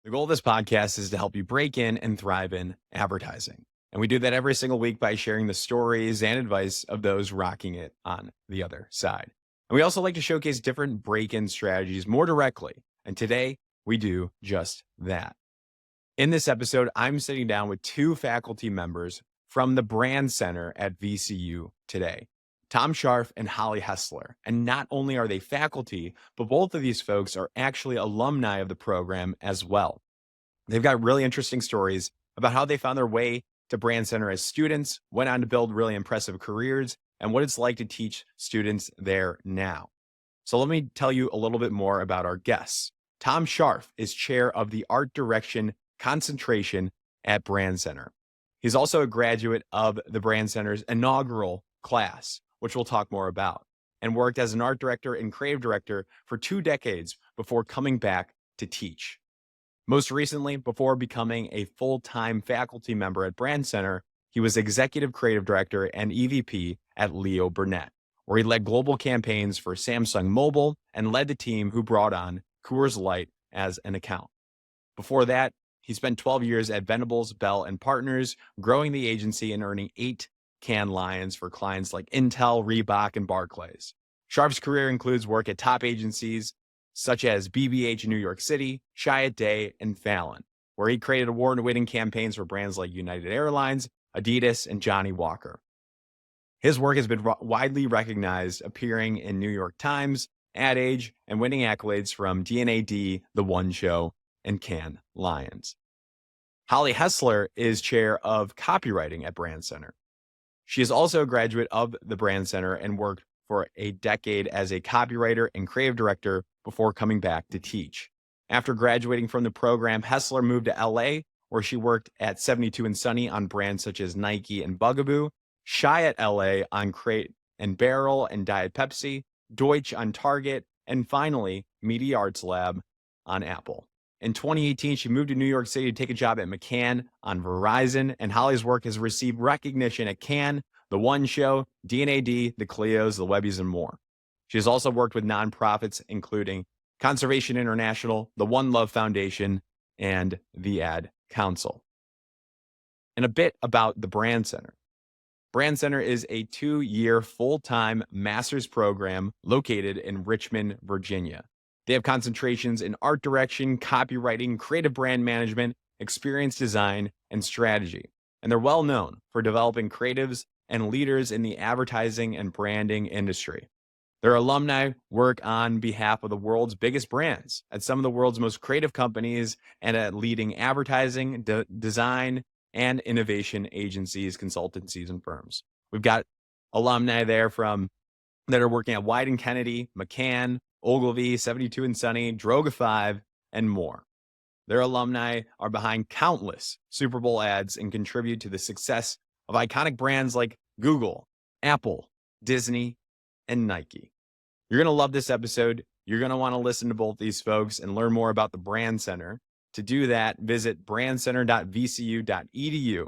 The goal of this podcast is to help you break in and thrive in advertising. And we do that every single week by sharing the stories and advice of those rocking it on the other side. And we also like to showcase different break-in strategies more directly. And today we do just that. In this episode, I'm sitting down with two faculty members from the Brand Center at VCU today, Tom Scharpf and Holly Hessler. And not only are they faculty, but both of these folks are actually alumni of the program as well. They've got really interesting stories about how they found their way to Brand Center as students, went on to build really impressive careers, and what it's like to teach students there now. So let me tell you a little bit more about our guests. Tom Scharpf is chair of the Art Direction concentration at Brand Center. He's also a graduate of the Brand Center's inaugural class, which we'll talk more about, and worked as an art director and creative director for 2 decades before coming back to teach. Most recently, before becoming a full-time faculty member at Brand Center, he was executive creative director and EVP at Leo Burnett, where he led global campaigns for Samsung Mobile and led the team who brought on Coors Light as an account. Before that, he spent 12 years at Venables, Bell & Partners, growing the agency and earning 8 Cannes Lions for clients like Intel, Reebok, and Barclays. Scharpf's career includes work at top agencies such as BBH in New York City, Chiat Day, and Fallon, where he created award-winning campaigns for brands like United Airlines, Adidas, and Johnny Walker. His work has been widely recognized, appearing in New York Times, Ad Age, and winning accolades from D&AD, The One Show, and Cannes Lions. Holly Hessler is chair of copywriting at Brand Center. She is also a graduate of the Brand Center and worked for a decade as a copywriter and creative director before coming back to teach. After graduating from the program, Hessler moved to LA, where she worked at 72 and Sunny on brands such as Nike and Bugaboo, Chiat LA on Crate and Barrel and Diet Pepsi, Deutsch on Target, and finally, Media Arts Lab on Apple. In 2018, she moved to New York City to take a job at McCann on Verizon, and Holly's work has received recognition at Cannes, The One Show, D&AD, the Clios, the Webbies, and more. She has also worked with nonprofits, including Conservation International, the One Love Foundation, and the Ad Council. And a bit about the Brand Center. Brand Center is a 2-year full-time master's program located in Richmond, Virginia. They have concentrations in art direction, copywriting, creative brand management, experience design, and strategy. And they're well known for developing creatives and leaders in the advertising and branding industry. Their alumni work on behalf of the world's biggest brands at some of the world's most creative companies and at leading advertising, design, and innovation agencies, consultancies, and firms. We've got alumni there that are working at Wieden Kennedy, McCann, Ogilvy, 72 and Sunny, Droga 5, and more. Their alumni are behind countless Super Bowl ads and contribute to the success of iconic brands like Google, Apple, Disney, and Nike. You're going to love this episode. You're going to want to listen to both these folks and learn more about the Brand Center. To do that, visit brandcenter.vcu.edu.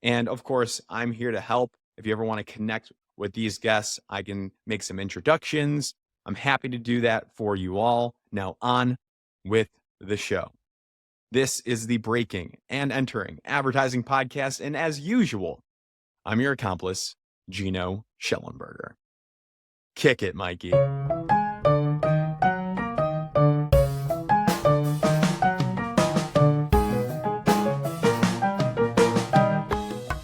And of course, I'm here to help. If you ever want to connect with these guests, I can make some introductions. I'm happy to do that for you all. Now on with the show. This is the Breaking and Entering Advertising Podcast, and as usual, I'm your accomplice, Geno Schellenberger. Kick it, Mikey.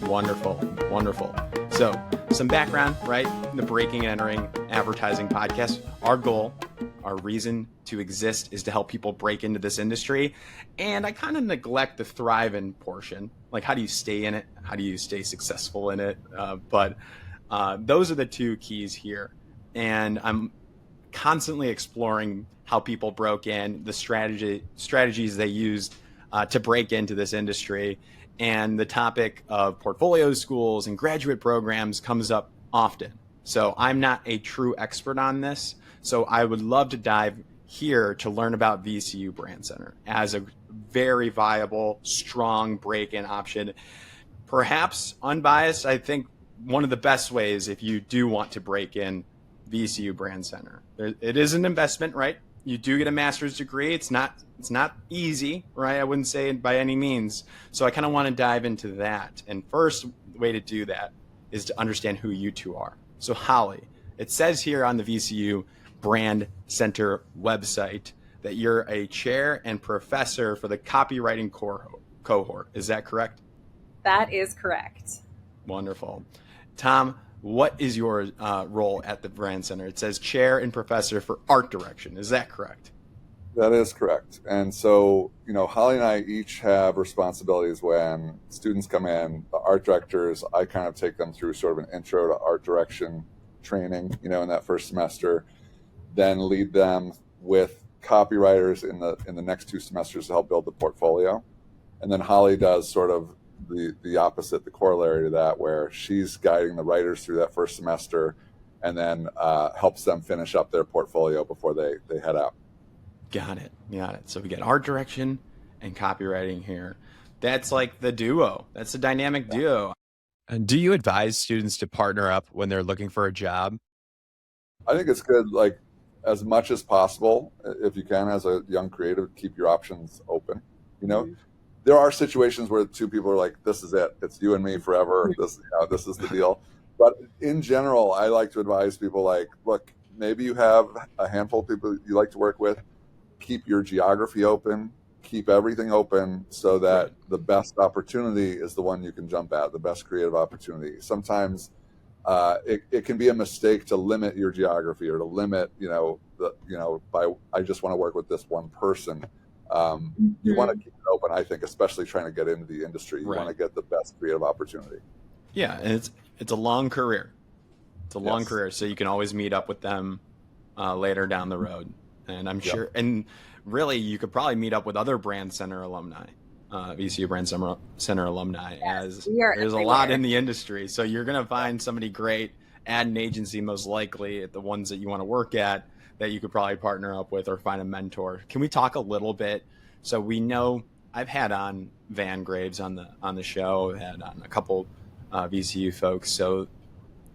Wonderful, wonderful. So, some background, right? The Breaking and Entering Advertising Podcast. Our goal, our reason to exist is to help people break into this industry. And I kind of neglect the thrive in portion. Like, how do you stay in it? How do you stay successful in it? But those are the two keys here. And I'm constantly exploring how people broke in, the strategies they used to break into this industry. And the topic of portfolio schools and graduate programs comes up often. So I'm not a true expert on this. So I would love to dive here to learn about VCU Brandcenter as a very viable, strong break-in option. Perhaps unbiased, I think one of the best ways if you do want to break in VCU Brandcenter. It is an investment, right? You do get a master's degree. It's not easy, right? I wouldn't say it by any means. So I kind of want to dive into that. And first way to do that is to understand who you two are. So Holly, it says here on the VCU Brandcenter website that you're a chair and professor for the copywriting cohort. Is that correct? That is correct. Wonderful. Tom, what is your role at the Brandcenter? It says chair and professor for art direction. Is that correct? That is correct. And so, Holly and I each have responsibilities when students come in. The art directors, I kind of take them through sort of an intro to art direction training, in that first semester, then lead them with copywriters in the next 2 semesters to help build the portfolio. And then Holly does sort of the opposite, the corollary to that, where she's guiding the writers through that first semester and then helps them finish up their portfolio before they head out. Got it. So we get art direction and copywriting here. That's like the duo. That's the dynamic duo. And do you advise students to partner up when they're looking for a job? I think it's good, like as much as possible, if you can, as a young creative, keep your options open. Mm-hmm. There are situations where 2 people are like, this is it. It's you and me forever. This is the deal. But in general, I like to advise people like, look, maybe you have a handful of people you like to work with. Keep your geography open. Keep everything open so that the best opportunity is the one you can jump at, the best creative opportunity. Sometimes it can be a mistake to limit your geography or to limit, I just want to work with this one person. You want to keep it open, I think, especially trying to get into the industry. You want to get the best creative opportunity. Yeah, and it's a long career. It's a long career, so you can always meet up with them later down the road. And I'm sure, and really, you could probably meet up with other Brandcenter alumni, VCU Brandcenter alumni, as there's a lot in the industry. So you're going to find somebody great at an agency, most likely at the ones that you want to work at, that you could probably partner up with or find a mentor. Can we talk a little bit? So we know I've had on Van Graves on the show, had on a couple VCU folks. So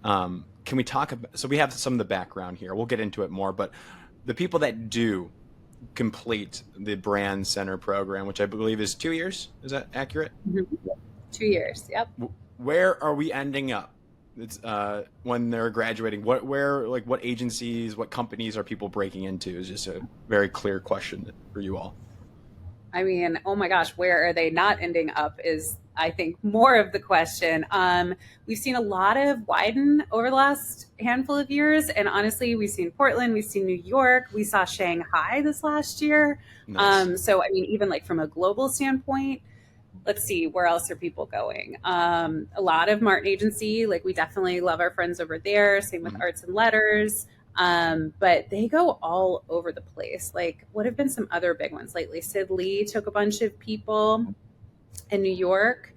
can we talk about, so we have some of the background here. We'll get into it more, but the people that do complete the Brandcenter program, which I believe is 2 years, is that accurate? Mm-hmm. 2 years, yep. Where are we ending up? It's when they're graduating. What agencies, what companies are people breaking into? Is just a very clear question for you all. I mean, oh my gosh, where are they not ending up is, I think, more of the question. We've seen a lot of widen over the last handful of years. And honestly, we've seen Portland, we've seen New York, we saw Shanghai this last year. Nice. So, I mean, even like from a global standpoint, let's see, where else are people going? A lot of Martin Agency, like we definitely love our friends over there. Same with Arts and Letters. But they go all over the place. Like, what have been some other big ones lately? Sid Lee took a bunch of people in New York.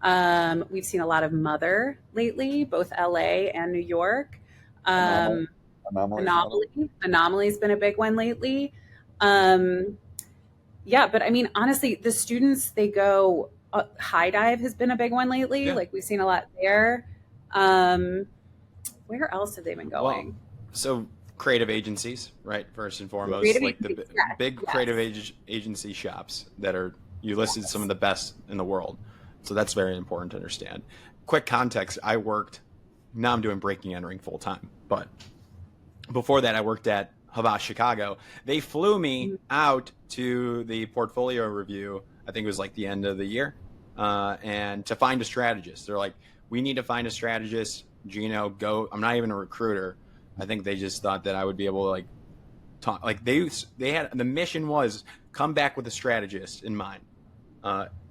We've seen a lot of Mother lately, both LA and New York. Anomaly's been a big one lately. Yeah, but I mean, honestly, the students, they go, High Dive has been a big one lately. Yeah. Like we've seen a lot there. Where else have they been going? Well, so creative agencies, right? First and foremost, big creative agency shops that are, you listed some of the best in the world. So that's very important to understand. Quick context, now I'm doing breaking entering full time, but before that I worked at Havas Chicago. They flew me out to the portfolio review, I think it was like the end of the year, and to find a strategist. They're like, we need to find a strategist. Geno, go. I'm not even a recruiter. I think they just thought that I would be able to like talk. Like they had, the mission was come back with a strategist in mind,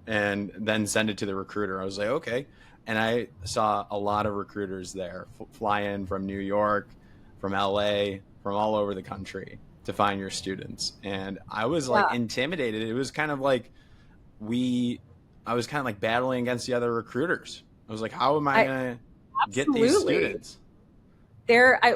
and then send it to the recruiter. I was like, okay. And I saw a lot of recruiters there fly in from New York, from LA, from all over the country to find your students. And I was like intimidated. It was kind of like I was kind of like battling against the other recruiters. I was like, how am I going to get these students?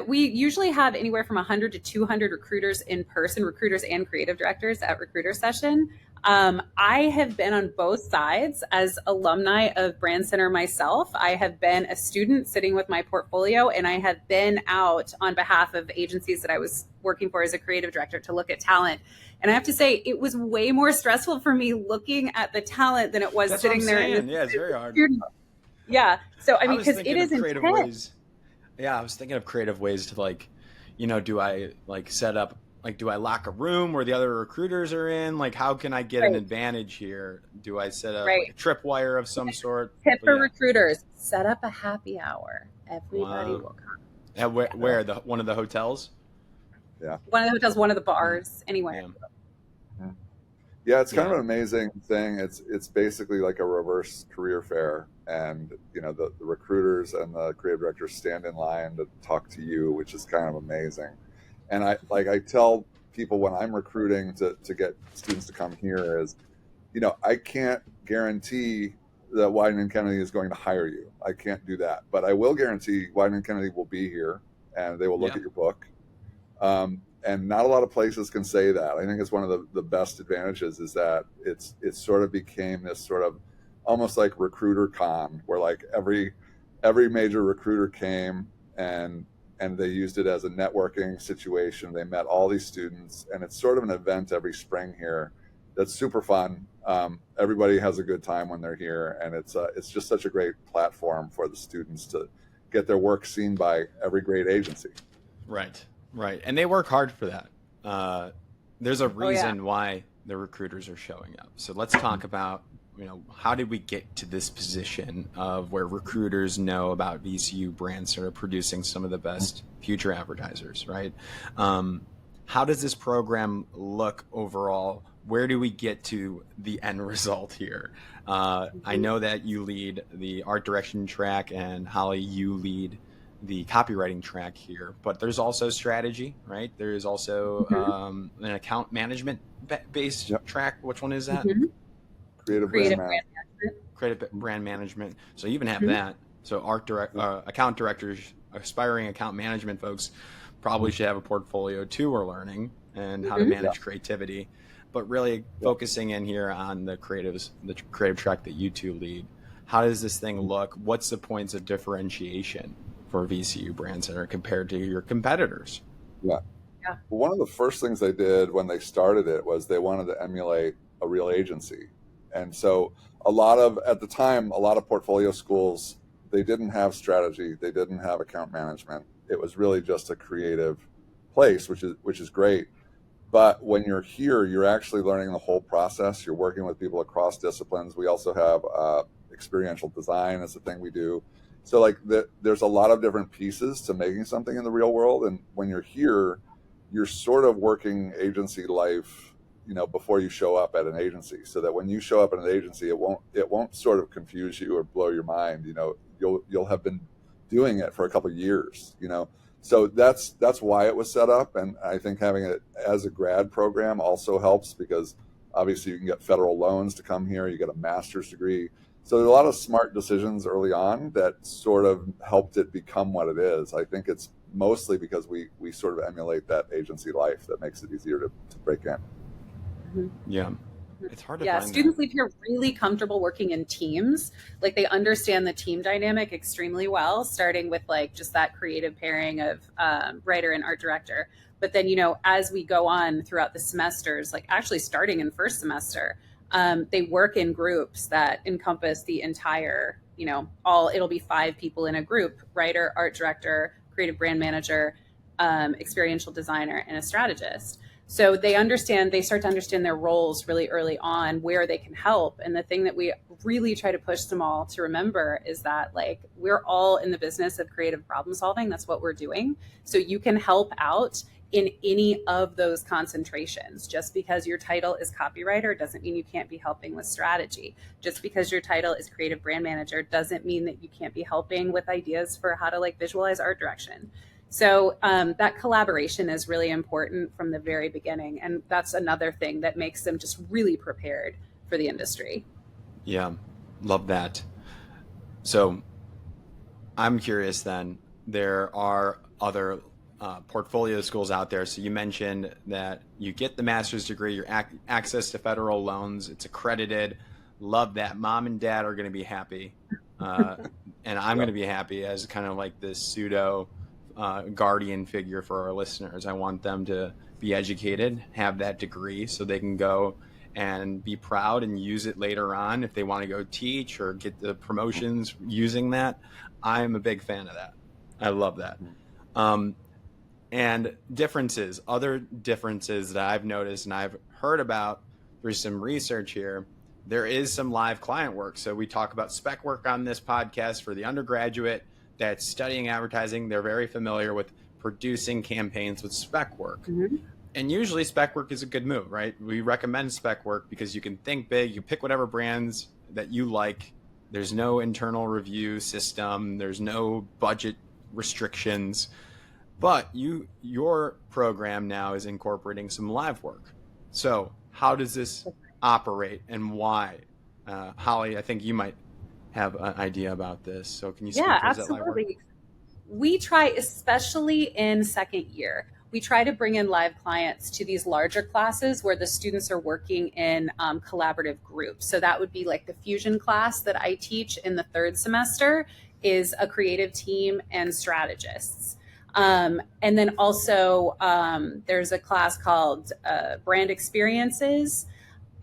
We usually have anywhere from 100 to 200 recruiters in person, recruiters and creative directors at recruiter session. I have been on both sides as alumni of Brandcenter myself. I have been a student sitting with my portfolio, and I have been out on behalf of agencies that I was working for as a creative director to look at talent. And I have to say, it was way more stressful for me looking at the talent than it was That's sitting what I'm there. saying. Yeah, it's very hard. Student. Yeah. So, I mean, because it thinking is of creative intense. ways. Yeah, I was thinking of creative ways to like, do I like set up, like, do I lock a room where the other recruiters are in? Like, how can I get an Right. advantage here? Do I set up Right. like a tripwire of some sort? Tip But for yeah. recruiters: set up a happy hour. Everybody Wow. will come. Yeah, where one of the hotels? Yeah. One of the hotels, one of the bars, anywhere. Yeah. Yeah, it's kind of an amazing thing. It's basically like a reverse career fair, and the recruiters and the creative directors stand in line to talk to you, which is kind of amazing. And I tell people when I'm recruiting to get students to come here is, I can't guarantee that Wieden & Kennedy is going to hire you. I can't do that, but I will guarantee Wieden & Kennedy will be here and they will look at your book. And not a lot of places can say that. I think it's one of the best advantages is that it sort of became this sort of almost like recruiter con, where like every major recruiter came and they used it as a networking situation. They met all these students, and it's sort of an event every spring here that's super fun. Everybody has a good time when they're here, and it's just such a great platform for the students to get their work seen by every great agency. Right. And they work hard for that. There's a reason why the recruiters are showing up. So let's talk about, how did we get to this position of where recruiters know about VCU Brandcenter producing some of the best future advertisers, right? How does this program look overall? Where do we get to the end result here? I know that you lead the art direction track, and Holly, you lead the copywriting track here, but there's also strategy, right? There is also an account management based track. Which one is that? Creative brand management. Creative brand management. So you even have that. So account directors, aspiring account management folks probably should have a portfolio too, we're learning, and how to manage creativity, but really focusing in here on the creative track that you two lead. How does this thing look? What's the points of differentiation for VCU Brandcenter compared to your competitors? Yeah. Well, one of the first things they did when they started it was they wanted to emulate a real agency. And so at the time, a lot of portfolio schools, they didn't have strategy. They didn't have account management. It was really just a creative place, which is great. But when you're here, you're actually learning the whole process. You're working with people across disciplines. We also have experiential design as a thing we do. So there's a lot of different pieces to making something in the real world. And when you're here, you're sort of working agency life, before you show up at an agency, so that when you show up at an agency, it won't sort of confuse you or blow your mind. You'll have been doing it for a couple of years, So that's why it was set up. And I think having it as a grad program also helps, because obviously you can get federal loans to come here. You get a master's degree. So there's a lot of smart decisions early on that sort of helped it become what it is. I think it's mostly because we sort of emulate that agency life that makes it easier to break in. Yeah. It's hard to find students leave here really comfortable working in teams. Like, they understand the team dynamic extremely well, starting with just that creative pairing of writer and art director. But then, as we go on throughout the semesters, actually starting in first semester, they work in groups that encompass the entire, it'll be 5 people in a group: writer, art director, creative brand manager, experiential designer, and a strategist. So they start to understand their roles really early on, where they can help. And the thing that we really try to push them all to remember is that we're all in the business of creative problem solving. That's what we're doing. So you can help out in any of those concentrations. Just because your title is copywriter doesn't mean you can't be helping with strategy. Just because your title is creative brand manager doesn't mean that you can't be helping with ideas for how to visualize art direction. So that collaboration is really important from the very beginning. And that's another thing that makes them just really prepared for the industry. Yeah, love that. So I'm curious then, there are other portfolio schools out there. So you mentioned that you get the master's degree, your access to federal loans, it's accredited. Love that. Mom and dad are going to be happy. And I'm going to be happy as kind of like this pseudo guardian figure for our listeners. I want them to be educated, have that degree so they can go and be proud and use it later on if they want to go teach or get the promotions using that. I'm a big fan of that. I love that. And differences, other differences that I've noticed and I've heard about through some research here, there is some live client work. So we talk about spec work on this podcast for the undergraduate that's studying advertising. They're very familiar with producing campaigns with spec work. Mm-hmm. And usually spec work is a good move, right? We recommend spec work because you can think big, you pick whatever brands that you like. There's no internal review system. There's no budget restrictions. But your program now is incorporating some live work. So how does this operate and why? Holly, I think you might have an idea about this. So can you speak to that live work? We try, especially in second year, we try to bring in live clients to these larger classes where the students are working in collaborative groups. So that would be like the fusion class that I teach in the third semester is a creative team and strategists. And then also there's a class called brand experiences.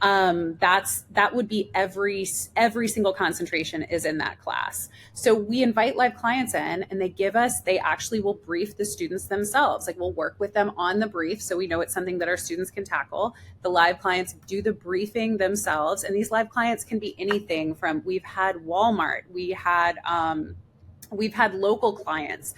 That would be every single concentration is in that class. So we invite live clients in and they actually will brief the students themselves. Like we'll work with them on the brief. So we know it's something that our students can tackle. The live clients do the briefing themselves. And these live clients can be anything from, we've had Walmart, we've had local clients,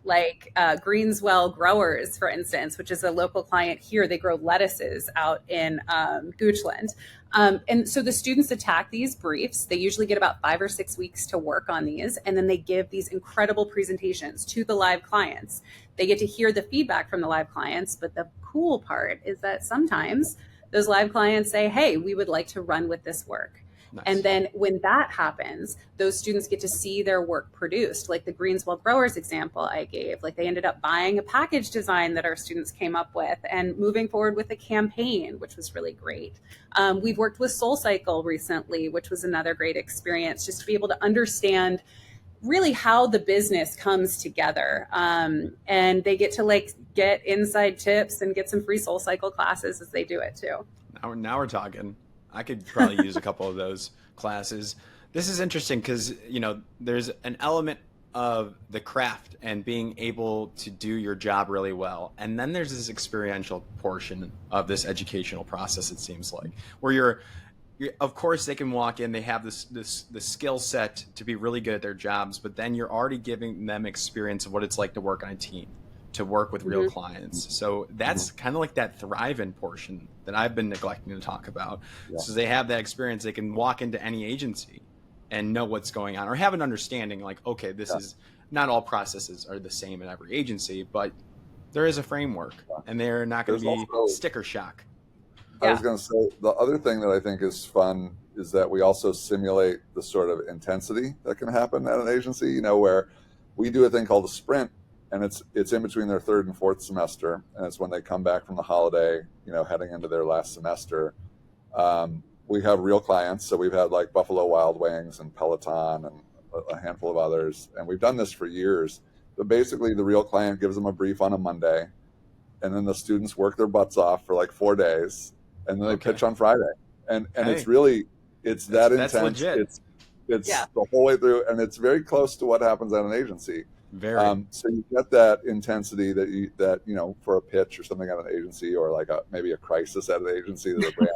like Greenswell Growers, for instance, which is a local client here. They grow lettuces out in Goochland. And so the students attack these briefs. They usually get about 5 or 6 weeks to work on these. And then they give these incredible presentations to the live clients. They get to hear the feedback from the live clients. But the cool part is that sometimes those live clients say, hey, we would like to run with this work. Nice. And then when that happens, those students get to see their work produced, like the Greenswell Growers example I gave. Like they ended up buying a package design that our students came up with and moving forward with a campaign, which was really great. We've worked with SoulCycle recently, which was another great experience, just to be able to understand really how the business comes together. And they get to get inside tips and get some free SoulCycle classes as they do it too. Now we're talking. I could probably use a couple of those classes. This is interesting because, there's an element of the craft and being able to do your job really well. And then there's this experiential portion of this educational process, it seems like, where you're of course, they can walk in, they have the skill set to be really good at their jobs, but then you're already giving them experience of what it's like to work on a team, to work with real clients. So that's kind of like that thrive-in portion that I've been neglecting to talk about. Yeah. So they have that experience. They can walk into any agency and know what's going on or have an understanding like, okay, this is not all processes are the same in every agency, but there is a framework and they're not going to be also sticker shock. I was going to say the other thing that I think is fun is that we also simulate the sort of intensity that can happen at an agency, where we do a thing called a sprint. And it's in between their third and fourth semester, and it's when they come back from the holiday, heading into their last semester. We have real clients, so we've had like Buffalo Wild Wings and Peloton and a handful of others, and we've done this for years. But basically, the real client gives them a brief on a Monday, and then the students work their butts off for like 4 days, and then they pitch on Friday. And it's really it's that intense. That's legit. It's the whole way through, and it's very close to what happens at an agency. Very. So you get that intensity that for a pitch or something at an agency, or like maybe a crisis at an agency that a brand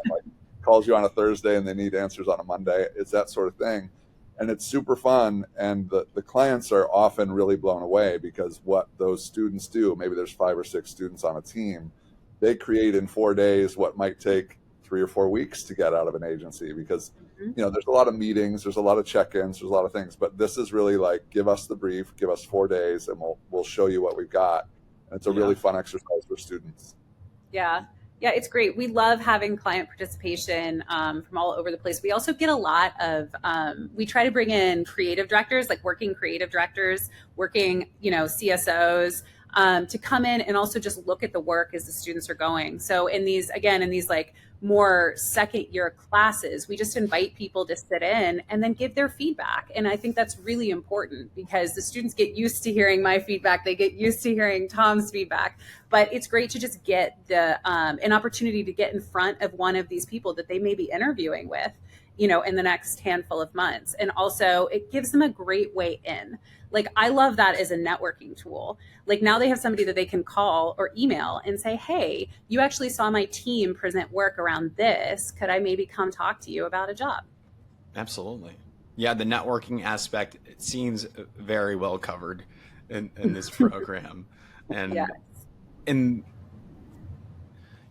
calls you on a Thursday and they need answers on a Monday. It's that sort of thing, and it's super fun. And the clients are often really blown away because what those students do, maybe there's 5 or 6 students on a team, they create in 4 days what might take 3 or 4 weeks to get out of an agency because there's a lot of meetings, there's a lot of check-ins, there's a lot of things, but this is really like, give us the brief, give us 4 days, and we'll show you what we've got. And it's a really fun exercise for students. Yeah, it's great. We love having client participation from all over the place. We also get a lot of, we try to bring in creative directors, like working creative directors, working, CSOs, to come in and also just look at the work as the students are going. So in these like more second year classes, we just invite people to sit in and then give their feedback. And I think that's really important because the students get used to hearing my feedback. They get used to hearing Tom's feedback, but it's great to just get an opportunity to get in front of one of these people that they may be interviewing with, in the next handful of months. And also it gives them a great way in. Like, I love that as a networking tool. Like, now they have somebody that they can call or email and say, hey, you actually saw my team present work around this. Could I maybe come talk to you about a job? Absolutely. Yeah, the networking aspect, it seems very well covered in this program. And,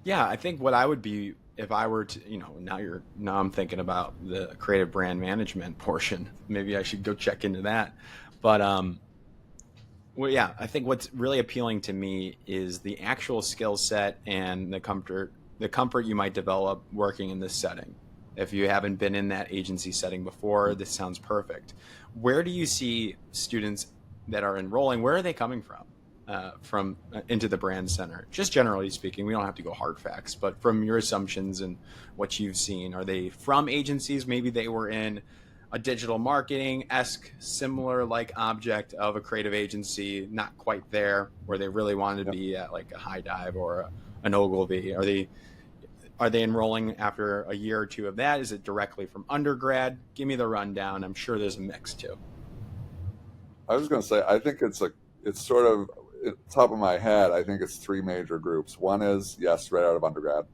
Yes. I think what I would be, if I were to, now I'm thinking about the creative brand management portion. Maybe I should go check into that. But I think what's really appealing to me is the actual skill set and the comfort you might develop working in this setting. If you haven't been in that agency setting before, this sounds perfect. Where do you see students that are enrolling? Where are they coming from into the Brand Center? Just generally speaking, we don't have to go hard facts, but from your assumptions and what you've seen, are they from agencies? Maybe they were in a digital marketing-esque, similar like object of a creative agency, not quite there, where they really wanted to be at like a High Dive or an Ogilvy. Are they enrolling after a year or two of that? Is it directly from undergrad? Give me the rundown. I'm sure there's a mix too. I was going to say, I think it's sort of top of my head. I think it's three major groups. One is, yes, right out of undergrad.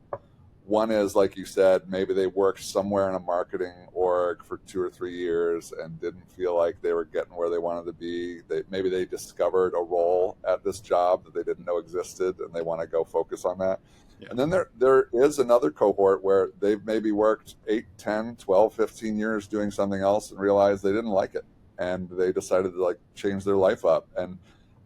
One is, like you said, maybe they worked somewhere in a marketing org for 2 or 3 years and didn't feel like they were getting where they wanted to be. Maybe they discovered a role at this job that they didn't know existed, and they want to go focus on that. Yeah. And then there is another cohort where they've maybe worked 8, 10, 12, 15 years doing something else and realized they didn't like it, and they decided to change their life up. And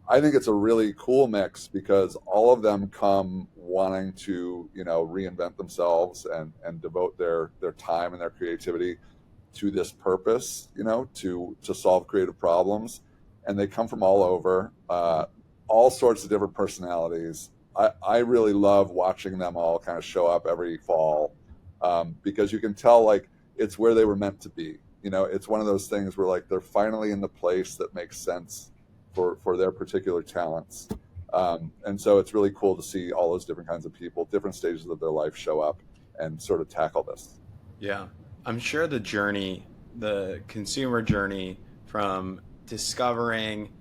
I think it's a really cool mix because all of them come wanting to, reinvent themselves and devote their time and their creativity to this purpose, to solve creative problems. And they come from all over, all sorts of different personalities. I really love watching them all kind of show up every fall because you can tell it's where they were meant to be. It's one of those things where they're finally in the place that makes sense for their particular talents. And so it's really cool to see all those different kinds of people, different stages of their life show up and sort of tackle this. Yeah. I'm sure the journey, the consumer journey from discovering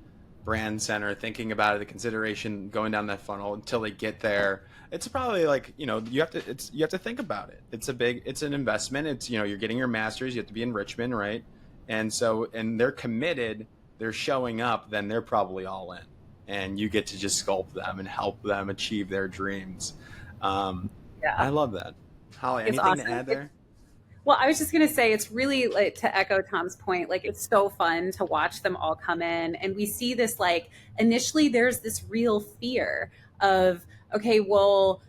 Brand Center, thinking about it, the consideration, going down that funnel until they get there, it's probably you have to think about it. It's an investment. It's, you're getting your master's, you have to be in Richmond, right? And they're committed, they're showing up, then they're probably all in. And you get to just sculpt them and help them achieve their dreams. I love that. Holly, anything awesome to add there? Well, I was just going to say, it's really to echo Tom's point, it's so fun to watch them all come in. And we see this, initially there's this real fear of, okay, well,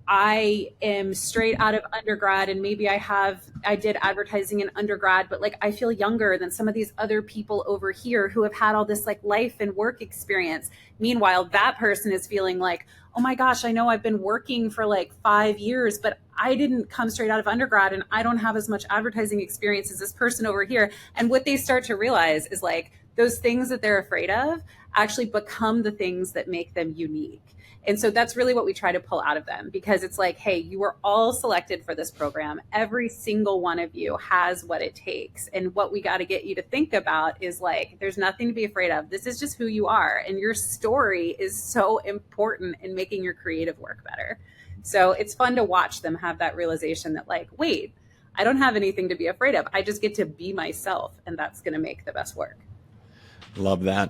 I am straight out of undergrad and maybe I did advertising in undergrad, but I feel younger than some of these other people over here who have had all this life and work experience. Meanwhile, that person is feeling oh my gosh, I know I've been working for 5 years, but I didn't come straight out of undergrad and I don't have as much advertising experience as this person over here. And what they start to realize is those things that they're afraid of actually become the things that make them unique. And so that's really what we try to pull out of them, because it's hey, you were all selected for this program. Every single one of you has what it takes. And what we got to get you to think about is there's nothing to be afraid of. This is just who you are. And your story is so important in making your creative work better. So it's fun to watch them have that realization that wait, I don't have anything to be afraid of. I just get to be myself. And that's going to make the best work. Love that.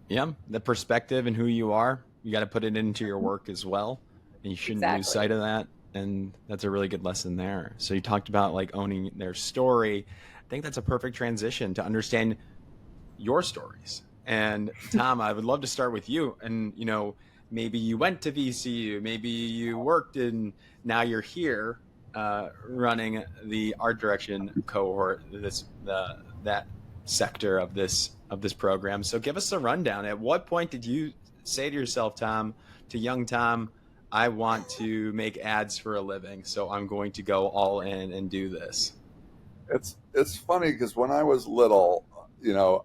Yeah. The perspective and who you are. You got to put it into your work as well, and you shouldn't lose sight of that. And that's a really good lesson there. So you talked about owning their story. I think that's a perfect transition to understand your stories. And Tom, I would love to start with you. And maybe you went to VCU, maybe you worked in, now you're here running the art direction cohort, that sector of this program. So give us a rundown. At what point did you say to yourself, Tom, to young Tom, I want to make ads for a living, so I'm going to go all in and do this? It's funny because when I was little,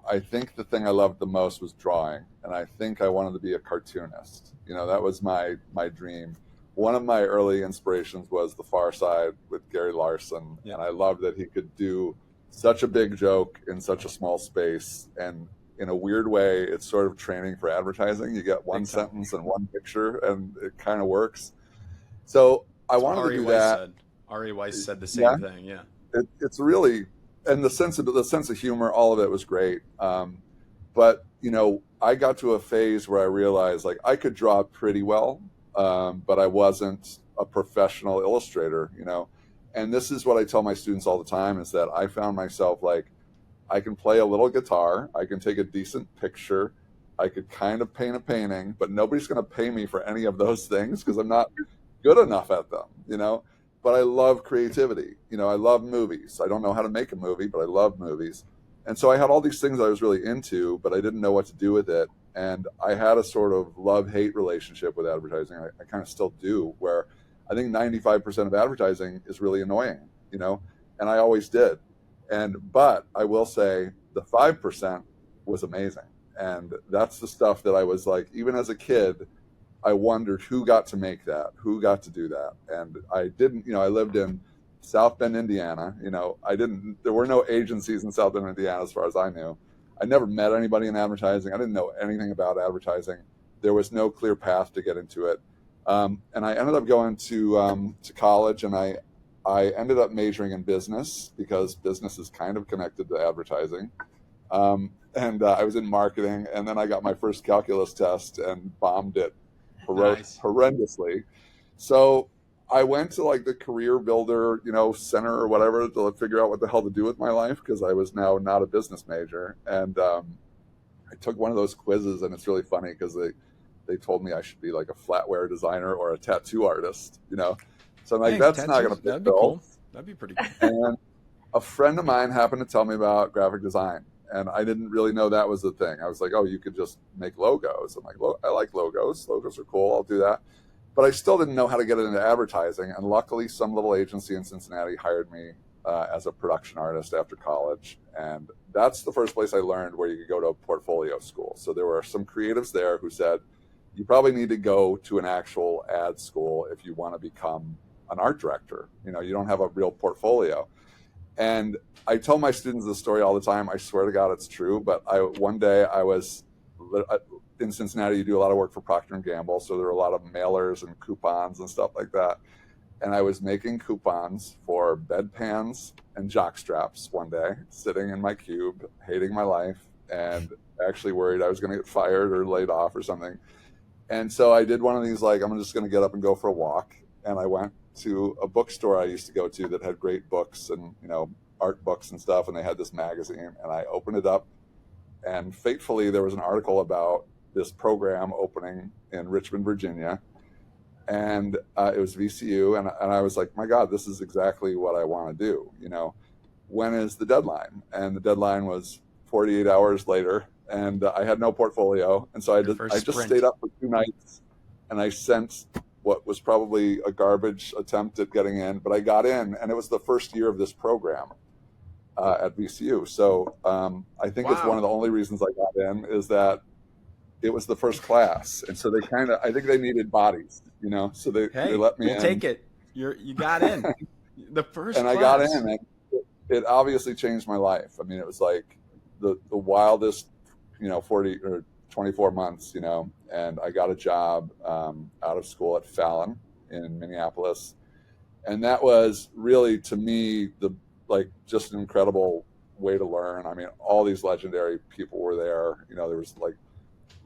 I think the thing I loved the most was drawing, and I think I wanted to be a cartoonist. That was my dream. One of my early inspirations was The Far Side with Gary Larson, and I loved that he could do such a big joke in such a small space. And in a weird way, it's sort of training for advertising. You get one sentence and one picture, and it kind of works. So I wanted to do that. Ari Weiss said the same thing. Yeah. It's really, and the sense of humor, all of it was great. But I got to a phase where I realized like I could draw pretty well, but I wasn't a professional illustrator. And this is what I tell my students all the time, is that I found myself like, I can play a little guitar, I can take a decent picture, I could kind of paint a painting, but nobody's going to pay me for any of those things because I'm not good enough at them. But I love creativity. I love movies. I don't know how to make a movie, but I love movies. And so I had all these things I was really into, but I didn't know what to do with it. And I had a sort of love-hate relationship with advertising. I kind of still do, where I think 95% of advertising is really annoying, and I always did. But I will say the 5% was amazing. And that's the stuff that I was like, even as a kid, I wondered who got to make that, who got to do that. And I didn't, I lived in South Bend, Indiana. There were no agencies in South Bend, Indiana, as far as I knew. I never met anybody in advertising. I didn't know anything about advertising. There was no clear path to get into it. And I ended up going to college, and I ended up majoring in business because business is kind of connected to advertising. And I was in marketing, and then I got my first calculus test and bombed it horrendously. So I went to like the career builder, center or whatever to figure out what the hell to do with my life, because I was now not a business major. And I took one of those quizzes, and it's really funny because they told me I should be like a flatware designer or a tattoo artist, So I'm like, that's not going to That'd be cool. That'd be pretty cool. And a friend of mine happened to tell me about graphic design, and I didn't really know that was the thing. I was like, oh, you could just make logos. I'm like, I like logos. Logos are cool. I'll do that. But I still didn't know how to get into advertising. And luckily, some little agency in Cincinnati hired me as a production artist after college. And that's the first place I learned where you could go to a portfolio school. So there were some creatives there who said, you probably need to go to an actual ad school if you want to become an art director. You don't have a real portfolio. And I tell my students this story all the time. I swear to God it's true. But one day I was in Cincinnati. You do a lot of work for Procter & Gamble. So there were a lot of mailers and coupons and stuff like that. And I was making coupons for bedpans and jock straps one day, sitting in my cube, hating my life, and actually worried I was going to get fired or laid off or something. And so I did one of these, like, I'm just going to get up and go for a walk. And I went to a bookstore I used to go to that had great books and, art books and stuff. And they had this magazine, and I opened it up, and fatefully there was an article about this program opening in Richmond, Virginia. And it was VCU. And I was like, my God, this is exactly what I want to do. When is the deadline? And the deadline was 48 hours later. And I had no portfolio. And so I just stayed up for 2 nights, and I sent what was probably a garbage attempt at getting in, but I got in, and it was the first year of this program at VCU. So I think it's one of the only reasons I got in is that it was the first class. And so I think they needed bodies, so they let me in. Take it. You got in the first and class. I got in, and it obviously changed my life. I mean, it was like the wildest 40 or 24 months, and I got a job out of school at Fallon in Minneapolis. And that was really, to me, just an incredible way to learn. I mean, all these legendary people were there. There was like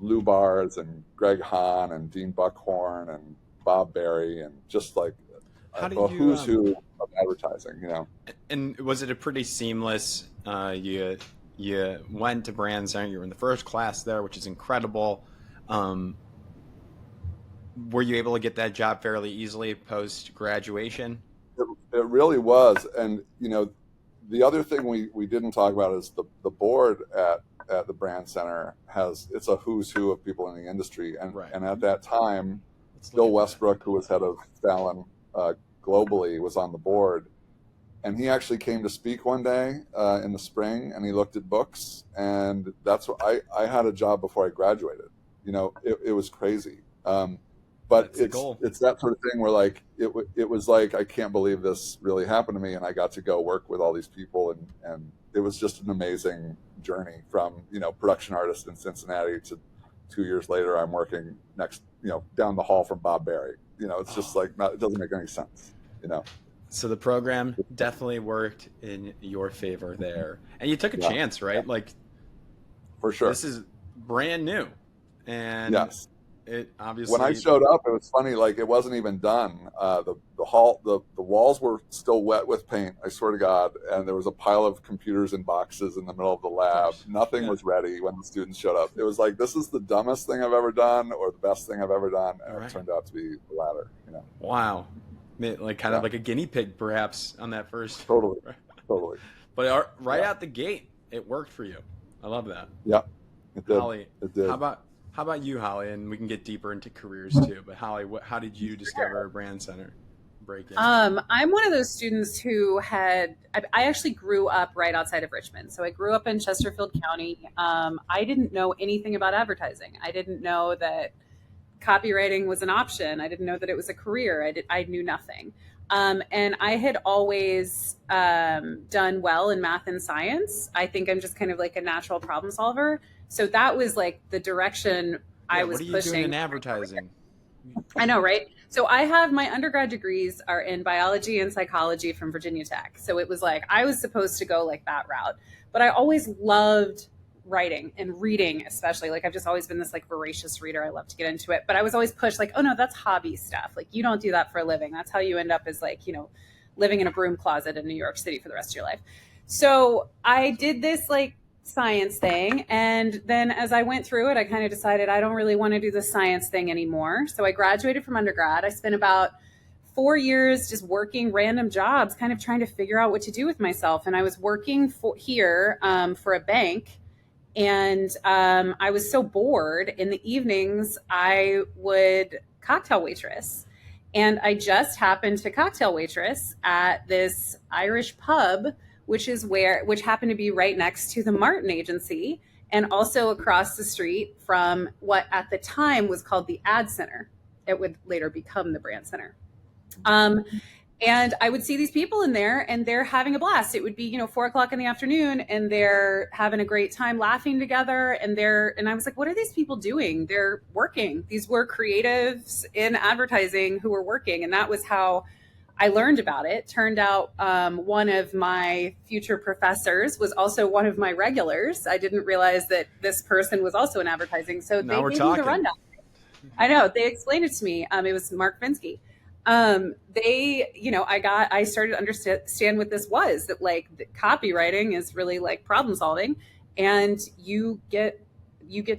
Lou Bars and Greg Hahn and Dean Buckhorn and Bob Berry, and just like a who's who of advertising, And was it a pretty seamless, you went to Brandcenter, you were in the first class there, which is incredible. Were you able to get that job fairly easily post-graduation? It really was. And, the other thing we didn't talk about is the board at at the Brandcenter it's a who's who of people in the industry. And, Right. and at that time, Let's look Bill at that. Westbrook, who was head of Fallon globally, was on the board. And he actually came to speak one day in the spring, and he looked at books. And that's what I had a job before I graduated. You know, it was crazy. But it's that sort of thing where like it was like, I can't believe this really happened to me, and I got to go work with all these people, and it was just an amazing journey from, you know, production artist in Cincinnati to 2 years later I'm working next, you know, down the hall from Bob Barry. You know, it's just like it doesn't make any sense, you know. So the program definitely worked in your favor there, and you took a chance, right? Like, for sure, this is brand new, and yes. It obviously, when I showed up, it was funny. Like, it wasn't even done. The walls were still wet with paint. I swear to God. And there was a pile of computers and boxes in the middle of the lab. Nothing was ready when the students showed up. It was like, this is the dumbest thing I've ever done, or the best thing I've ever done. And it turned out to be the latter. You know. Wow, like kind of like a guinea pig, perhaps, on that first. Totally. But out the gate, it worked for you. I love that. Yeah, it did. Holly, it did. How about you, Holly? And we can get deeper into careers too. But Holly, how did you discover Brandcenter? I'm one of those students who I actually grew up right outside of Richmond. So I grew up in Chesterfield County. I didn't know anything about advertising. I didn't know that copywriting was an option. I didn't know that it was a career. I knew nothing. And I had always done well in math and science. I think I'm just kind of like a natural problem solver. So that was like the direction I was pushing. What are you doing in advertising? I know, right? So I have my undergrad degrees are in biology and psychology from Virginia Tech. So it was like I was supposed to go like that route. But I always loved writing and reading, especially. Like I've just always been this like voracious reader. I love to get into it. But I was always pushed like, oh no, that's hobby stuff. Like you don't do that for a living. That's how you end up as like, you know, living in a broom closet in New York City for the rest of your life. So I did this like science thing. And then as I went through it, I kind of decided I don't really want to do the science thing anymore. So I graduated from undergrad. I spent about 4 years just working random jobs, kind of trying to figure out what to do with myself. And I was working here for a bank. And I was so bored. In the evenings, I would cocktail waitress. And I just happened to cocktail waitress at this Irish pub, which happened to be right next to the Martin Agency and also across the street from what at the time was called the Ad Center. It would later become the Brandcenter. And I would see these people in there and they're having a blast. It would be, 4:00 in the afternoon and they're having a great time laughing together. And I was like, what are these people doing? They're working. These were creatives in advertising who were working. And that was how I learned about it. Turned out one of my future professors was also one of my regulars. I didn't realize that this person was also in advertising. So they gave me the rundown. I know. They explained it to me. It was Mark Finsky. I started to understand what this was, that like the copywriting is really like problem solving and you get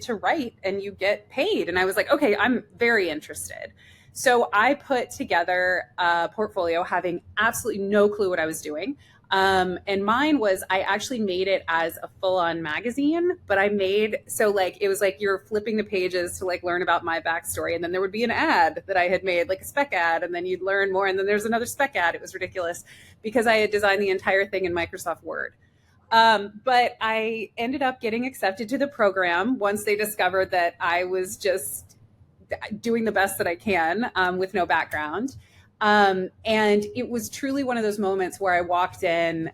to write and you get paid. And I was like, okay, I'm very interested. So I put together a portfolio having absolutely no clue what I was doing. And mine was, I actually made it as a full-on magazine, but it was like you're flipping the pages to like learn about my backstory. And then there would be an ad that I had made, like a spec ad, and then you'd learn more. And then there's another spec ad. It was ridiculous because I had designed the entire thing in Microsoft Word. But I ended up getting accepted to the program once they discovered that I was just doing the best that I can with no background. And it was truly one of those moments where I walked in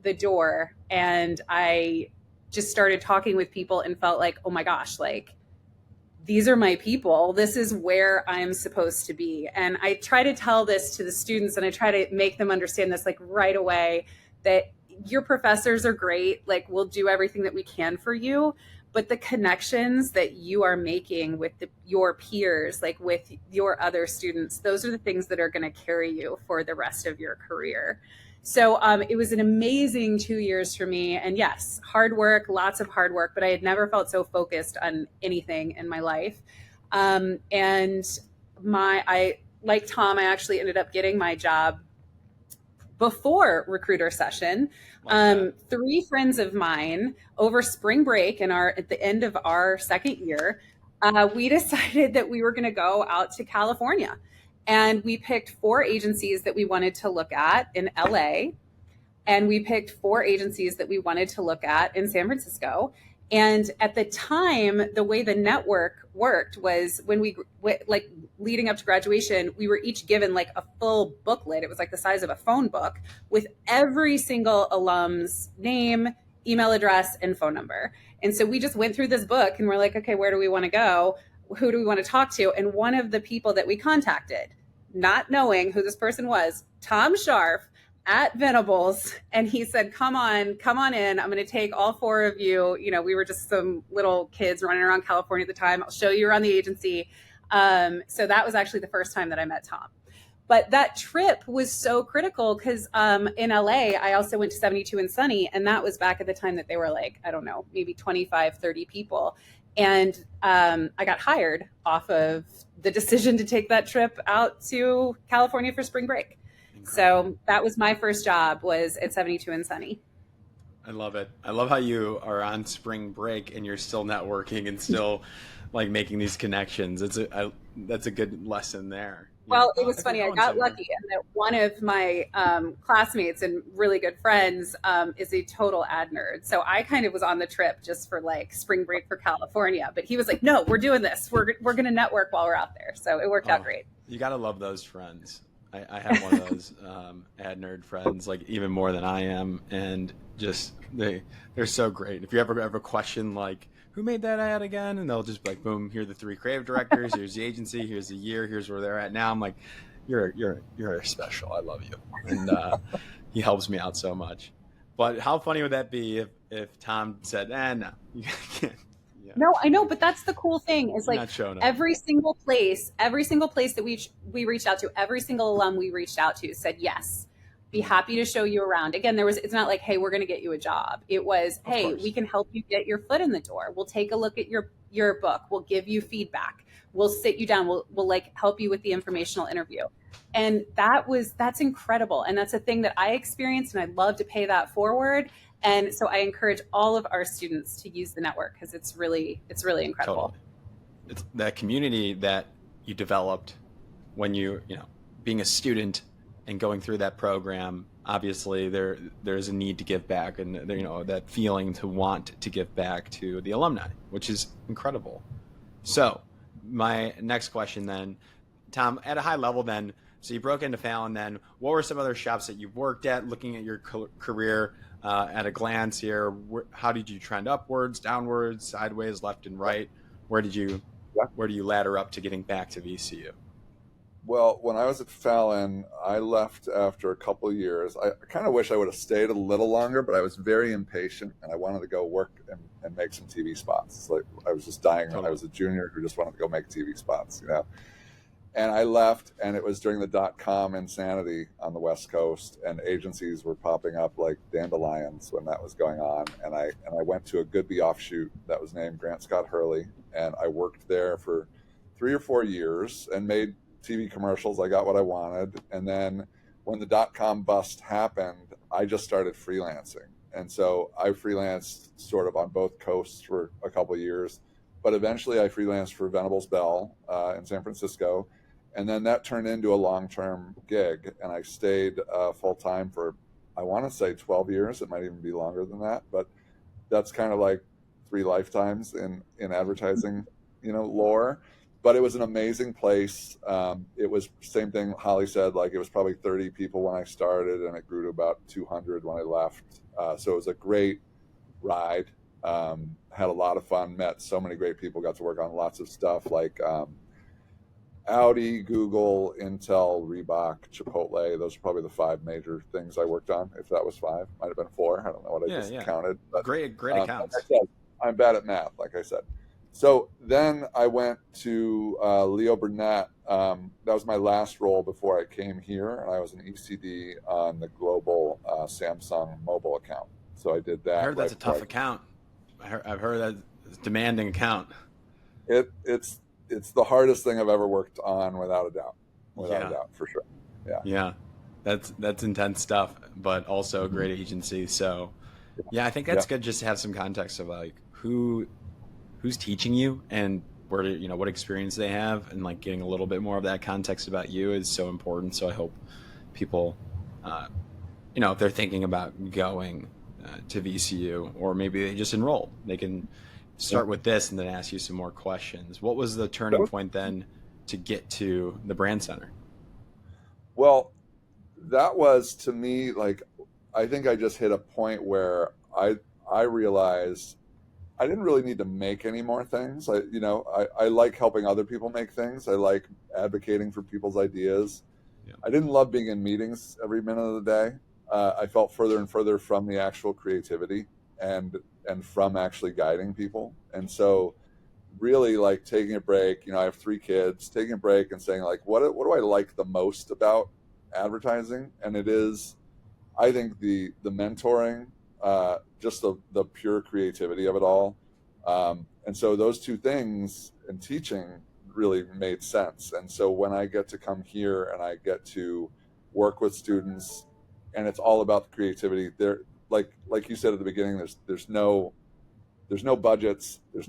the door and I just started talking with people and felt like, oh my gosh, like these are my people. This is where I'm supposed to be. And I try to tell this to the students and I try to make them understand this like right away, that your professors are great. Like we'll do everything that we can for you. But the connections that you are making with your peers, like with your other students, those are the things that are going to carry you for the rest of your career. So it was an amazing 2 years for me. And yes, hard work, lots of hard work, but I had never felt so focused on anything in my life. Like Tom, I actually ended up getting my job before recruiter session, three friends of mine over spring break at the end of our second year, we decided that we were going to go out to California. And we picked 4 agencies that we wanted to look at in LA. And we picked 4 agencies that we wanted to look at in San Francisco. And at the time, the way the network worked was when like leading up to graduation, we were each given like a full booklet. It was like the size of a phone book with every single alum's name, email address, and phone number. And so we just went through this book and we're like, okay, where do we want to go? Who do we want to talk to? And one of the people that we contacted, not knowing who this person was, Tom Scharpf, at Venables, and he said, come on in. I'm going to take all 4 of you. You know, we were just some little kids running around California at the time. I'll show you around the agency. So that was actually the first time that I met Tom. But that trip was so critical because in LA, I also went to 72 and Sunny, and that was back at the time that they were like, I don't know, maybe 25, 30 people. And I got hired off of the decision to take that trip out to California for spring break. So that was my first job, was at 72 and Sunny. I love it. I love how you are on spring break and you're still networking and still like making these connections. That's a good lesson there. Well, it was funny. I got lucky in that one of my classmates and really good friends is a total ad nerd. So I kind of was on the trip just for like spring break for California. But he was like, no, we're doing this. We're going to network while we're out there. So it worked out great. You got to love those friends. I have one of those ad nerd friends, like even more than I am, and just they're so great. If you ever question like who made that ad again, and they'll just be like, boom, here are the 3 creative directors, here's the agency, here's the year, here's where they're at now. I'm like, you're special. I love you, and he helps me out so much. But how funny would that be if Tom said, no, you can't. Yeah. No, I know, but that's the cool thing is like every single place that we reached out to, every single alum we reached out to said, yes, be happy to show you around. Again, it's not like, hey, we're going to get you a job. It was, hey, we can help you get your foot in the door. We'll take a look at your book. We'll give you feedback. We'll sit you down. We'll like help you with the informational interview. And that's incredible. And that's a thing that I experienced, and I'd love to pay that forward. And so I encourage all of our students to use the network because it's really incredible. Totally. It's that community that you developed when you being a student and going through that program. Obviously, there's a need to give back, and that feeling to want to give back to the alumni, which is incredible. So, my next question then, Tom, at a high level, then, so you broke into Fallon. Then, what were some other shops that you've worked at? Looking at your career. At a glance here, how did you trend upwards, downwards, sideways, left and right? Where do you ladder up to getting back to VCU? Well, when I was at Fallon, I left after a couple of years. I kind of wish I would have stayed a little longer, but I was very impatient and I wanted to go work and make some TV spots. It's like I was just dying. Totally. I was a junior who just wanted to go make TV spots, And I left, and it was during the .com insanity on the West Coast, and agencies were popping up like dandelions when that was going on. And I went to a Goodby offshoot that was named Grant Scott Hurley, and I worked there for 3 or 4 years and made TV commercials. I got what I wanted, and then when the .com bust happened, I just started freelancing, and so I freelanced sort of on both coasts for a couple of years, but eventually I freelanced for Venables Bell in San Francisco. And then that turned into a long-term gig, and I stayed full-time for, I want to say 12 years. It might even be longer than that, but that's kind of like 3 lifetimes in advertising, lore. But it was an amazing place. It was same thing Holly said, like it was probably 30 people when I started, and it grew to about 200 when I left. So it was a great ride. Had a lot of fun, met so many great people, got to work on lots of stuff like Audi, Google, Intel, Reebok, Chipotle. Those are probably the 5 major things I worked on. If that was 5, might have been 4. I don't know what I just counted. But, great accounts. Like I said, I'm bad at math, like I said. So then I went to Leo Burnett. That was my last role before I came here, and I was an ECD on the global Samsung mobile account. So I did that. I heard that's a tough account. I've heard that it's a demanding account. It's the hardest thing I've ever worked on, without a doubt. Without a doubt, for sure. Yeah. That's intense stuff, but also a great agency. So yeah, I think that's good just to have some context of like who's teaching you and where, what experience they have, and like getting a little bit more of that context about you is so important. So I hope people, if they're thinking about going to VCU, or maybe they just enroll, they can start with this and then ask you some more questions. What was the turning point then to get to the Brand Center? Well, that was, to me, like, I think I just hit a point where I realized I didn't really need to make any more things. I like helping other people make things. I like advocating for people's ideas. Yeah. I didn't love being in meetings every minute of the day. I felt further and further from the actual creativity and from actually guiding people. And so really, like, taking a break, I have 3 kids, taking a break and saying, like, what do I like the most about advertising? And it is, I think, the mentoring, just the pure creativity of it all. And so those 2 things and teaching really made sense. And so when I get to come here and I get to work with students, and it's all about the creativity, there, like you said at the beginning, there's no budgets, there's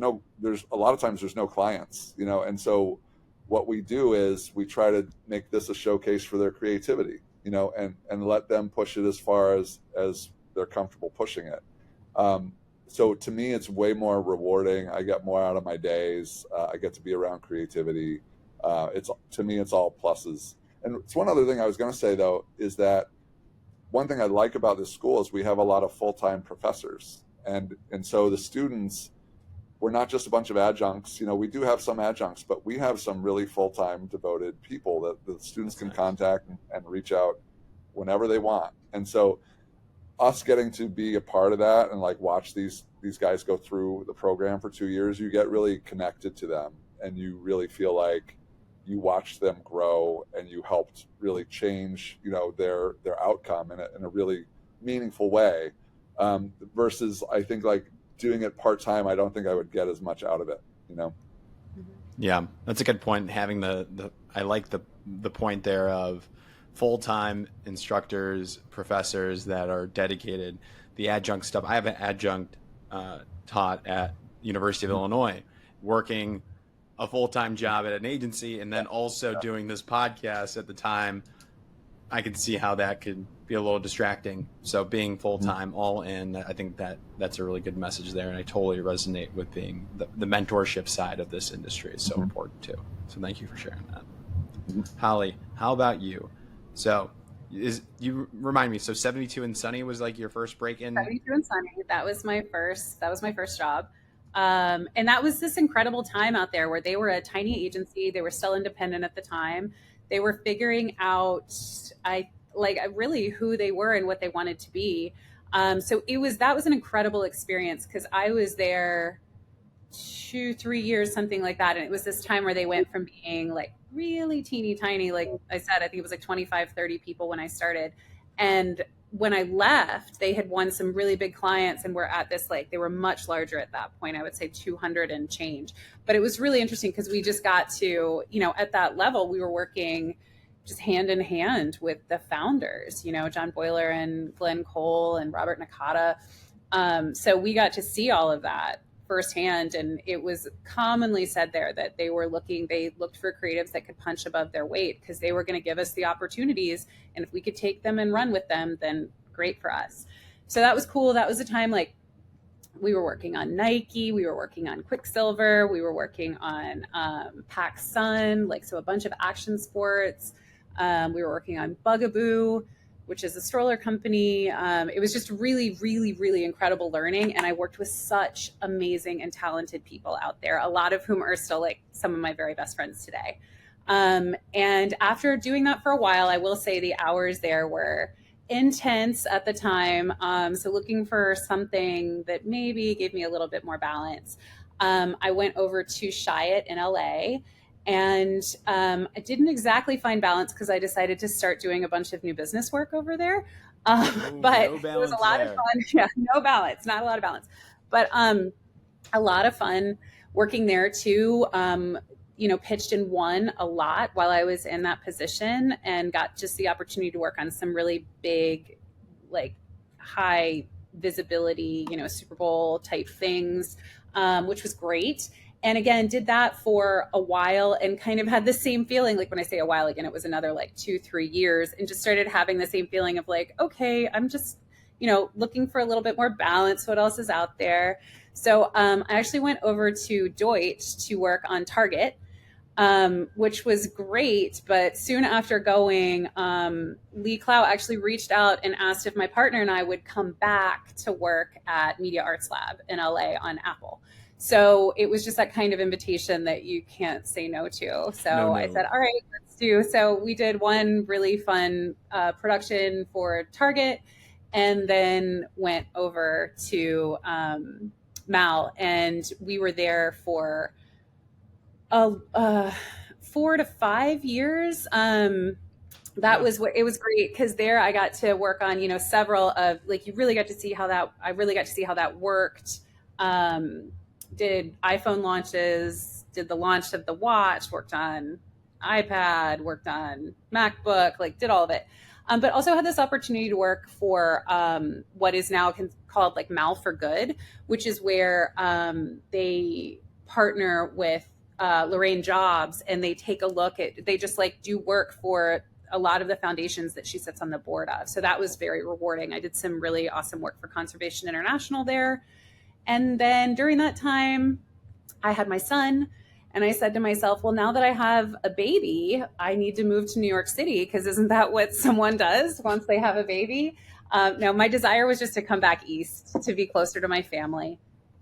a lot of times there's no clients, and so what we do is we try to make this a showcase for their creativity, and let them push it as far as they're comfortable pushing it. So to me, it's way more rewarding. I get more out of my days. I get to be around creativity. To me, it's all pluses. And it's one other thing I was going to say, though, is that one thing I like about this school is we have a lot of full-time professors. And so the students, we're not just a bunch of adjuncts. We do have some adjuncts, but we have some really full-time devoted people that the students can contact and reach out whenever they want. And so us getting to be a part of that and like watch these guys go through the program for 2 years, you get really connected to them, and you really feel like you watched them grow and you helped really change, their outcome in a really meaningful way. Versus, I think, like, doing it part-time, I don't think I would get as much out of it, Yeah, that's a good point. Having I like the point there of full-time instructors, professors that are dedicated. The adjunct stuff, I have an adjunct taught at University of Illinois, working a full-time job at an agency, and then also doing this podcast at the time. I could see how that could be a little distracting. So being full-time, all in, I think that's a really good message there. And I totally resonate with being the mentorship side of this industry is so important too. So thank you for sharing that. Holly, how about you? So you remind me, so 72 and Sunny was like your first break in? 72 and Sunny, that was my first job. And that was this incredible time out there where they were a tiny agency. They were still independent at the time. They were figuring out, really who they were and what they wanted to be. So that was an incredible experience, because I was there 2-3 years, something like that. And it was this time where they went from being like really teeny tiny, like I said, I think it was like 25, 30 people when I started. And when I left, they had won some really big clients and were at this, like, they were much larger at that point, I would say 200 and change. But it was really interesting because we just got to, at that level, we were working just hand in hand with the founders, John Boyler and Glenn Cole and Robert Nakata. So we got to see all of that firsthand. And it was commonly said there that they looked for creatives that could punch above their weight, because they were going to give us the opportunities. And if we could take them and run with them, then great for us. So that was cool. That was a time, like, we were working on Nike, we were working on Quicksilver, we were working on PacSun, so a bunch of action sports. We were working on Bugaboo, which is a stroller company. It was just really, really, really incredible learning. And I worked with such amazing and talented people out there, a lot of whom are still like some of my very best friends today. And after doing that for a while, I will say the hours there were intense at the time. So looking for something that maybe gave me a little bit more balance. I went over to Chiat in LA. And I didn't exactly find balance, because I decided to start doing a bunch of new business work over there. But it was a lot of fun. Yeah, no balance, not a lot of balance, but a lot of fun working there too. pitched and won a lot while I was in that position, and got just the opportunity to work on some really big, like high visibility, Super Bowl type things, which was great. And again, did that for a while and kind of had the same feeling. Like when I say a while, again, it was another like 2-3 years, and just started having the same feeling of like, okay, I'm just, looking for a little bit more balance. What else is out there? So I actually went over to Deutsch to work on Target, which was great. But soon after going, Lee Clow actually reached out and asked if my partner and I would come back to work at Media Arts Lab in LA on Apple. So it was just that kind of invitation that you can't say no to. So No. I said, all right, let's do. So we did one really fun production for Target, and then went over to Mal, and we were there for 4 to 5 years. That was what it was great, because there I got to work on, several of, like, I really got to see how that worked. Did iPhone launches, did the launch of the watch, worked on iPad, worked on MacBook, like did all of it. But also had this opportunity to work for what is now called like Mal for Good, which is where they partner with Lorraine Jobs, and they take a look at, they just like do work for a lot of the foundations that she sits on the board of. So that was very rewarding. I did some really awesome work for Conservation International there. And then during that time, I had my son, and I said to myself, well, now that I have a baby, I need to move to New York City, because isn't that what someone does once they have a baby? No, my desire was just to come back east, to be closer to my family.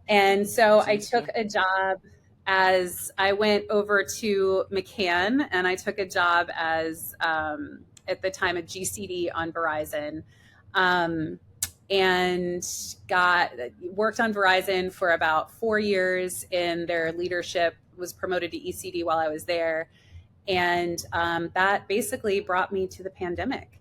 And so I took a job as I went over to McCann, and I took a job as, at the time, a GCD on Verizon. And worked on Verizon for about 4 years in their leadership, was promoted to ECD while I was there. And that basically brought me to the pandemic.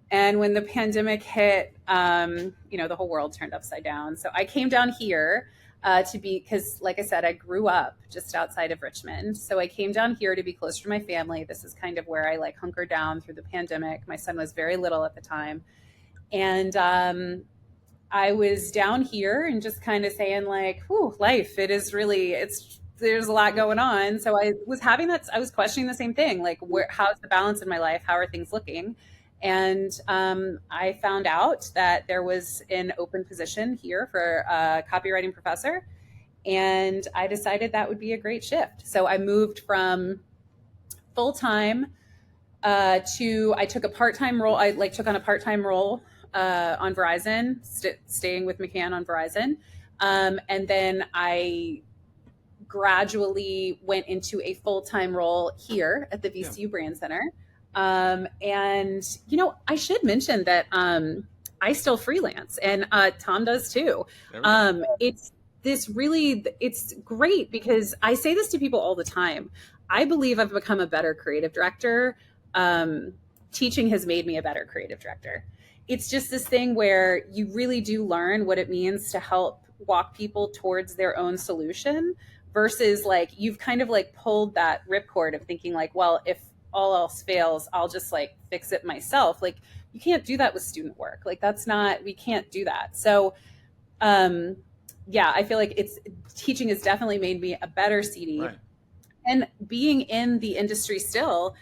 And when the pandemic hit, the whole world turned upside down. So I came down here because like I said, I grew up just outside of Richmond. So I came down here to be closer to my family. This is kind of where I like hunkered down through the pandemic. My son was very little at the time. And I was down here and just kind of saying like, whew, life, there's a lot going on. So I was questioning the same thing, like, how's the balance in my life? How are things looking? And I found out that there was an open position here for a copywriting professor. And I decided that would be a great shift. So I moved from full-time I took a part-time role. I took on a part-time role on Verizon, staying with McCann on Verizon. And then I gradually went into a full-time role here at the VCU Brandcenter. And, I should mention that I still freelance, and Tom does too. It's great, because I say this to people all the time. I believe I've become a better creative director. Teaching has made me a better creative director. It's just this thing where you really do learn what it means to help walk people towards their own solution, versus like you've kind of like pulled that ripcord of thinking like, well, if all else fails, I'll just like fix it myself. Like you can't do that with student work. Like we can't do that. So I feel like teaching has definitely made me a better CD. Right. And being in the industry still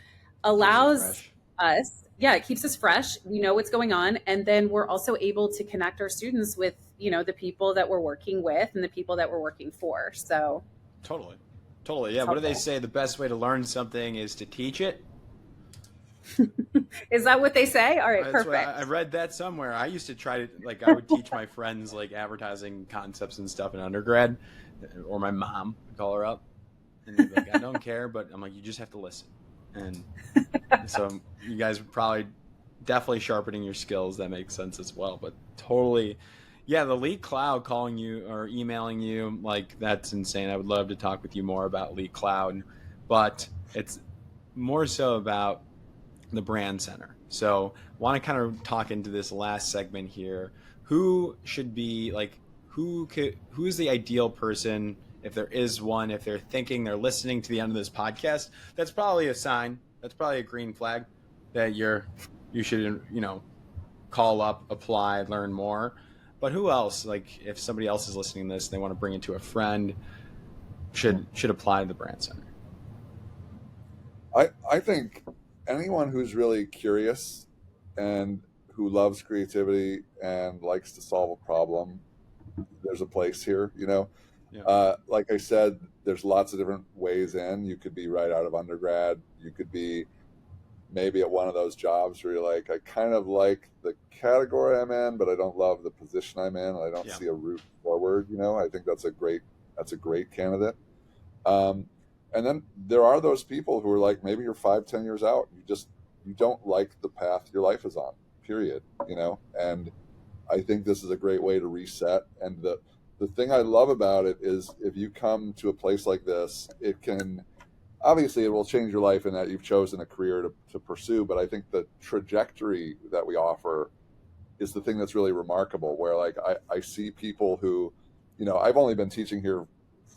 allows us, it keeps us fresh. We know what's going on. And then we're also able to connect our students with, the people that we're working with and the people that we're working for. So Totally. Yeah. What do they say? The best way to learn something is to teach it. Is that what they say? All right, That's perfect. I read that somewhere. I used to try to, I would teach my friends like advertising concepts and stuff in undergrad, or my mom would call her up. And they'd be like, I don't care, but I'm like, you just have to listen. And so you guys are probably definitely sharpening your skills. That makes sense as well. But totally, the Lee Cloud calling you or emailing you, like, that's insane. I would love to talk with you more about Lee Cloud, but it's more so about the brand center. So want to kind of talk into this last segment here. Who should be like, who's the ideal person if there is one, if they're thinking, they're listening to the end of this podcast, that's probably a sign. That's probably a green flag that you should, call up, apply, learn more. But who else, like if somebody else is listening to this, they want to bring it to a friend, should apply to the Brand Center? I think anyone who's really curious and who loves creativity and likes to solve a problem, there's a place here, Yeah. Like I said, there's lots of different ways in. You could be right out of undergrad. You could be maybe at one of those jobs where you're like, I kind of like the category I'm in, but I don't love the position I'm in. I don't see a route forward. I think that's a great candidate. And then there are those people who are like, maybe you're 5-10 years out. You don't like the path your life is on, period. And I think this is a great way to reset. And the thing I love about it is if you come to a place like this, obviously it will change your life in that you've chosen a career to pursue. But I think the trajectory that we offer is the thing that's really remarkable, where like I see people who, I've only been teaching here